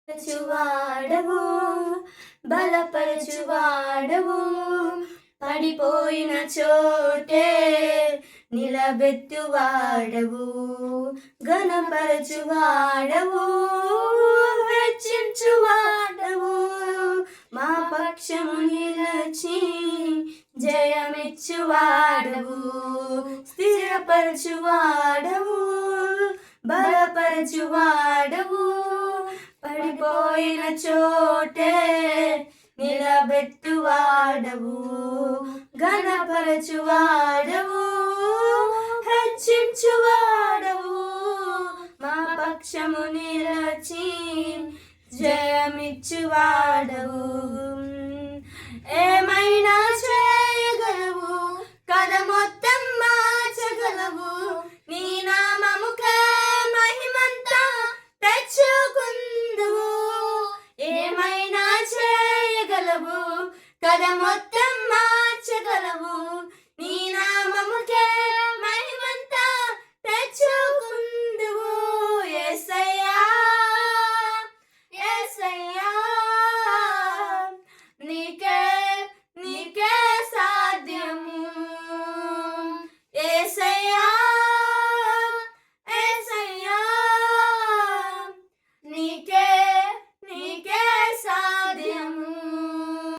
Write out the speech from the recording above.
పరచువాడవు బలపరచువాడవు పడిపోయిన చోటే నిలబెట్టువాడవు ఘనపరచువాడవు హెచ్చించువాడవు మా పక్షము నిలచి జయమిచ్చువాడవు స్థిరపరచువాడవు బలపరచువాడవు పడిపోయిన చోటే నిలబెట్టువాడవు ఘనపరచువాడవు హెచ్చించువాడవు మా పక్షము నిలచి జయమిచ్చువాడవు ఏమైనా చేయగలవు కథ మొత్తం మార్చగలవు నీ నామముకే మహిమంతా తెచ్చుకుందువు ఏమైనా చేయగలవు కథ మొత్తం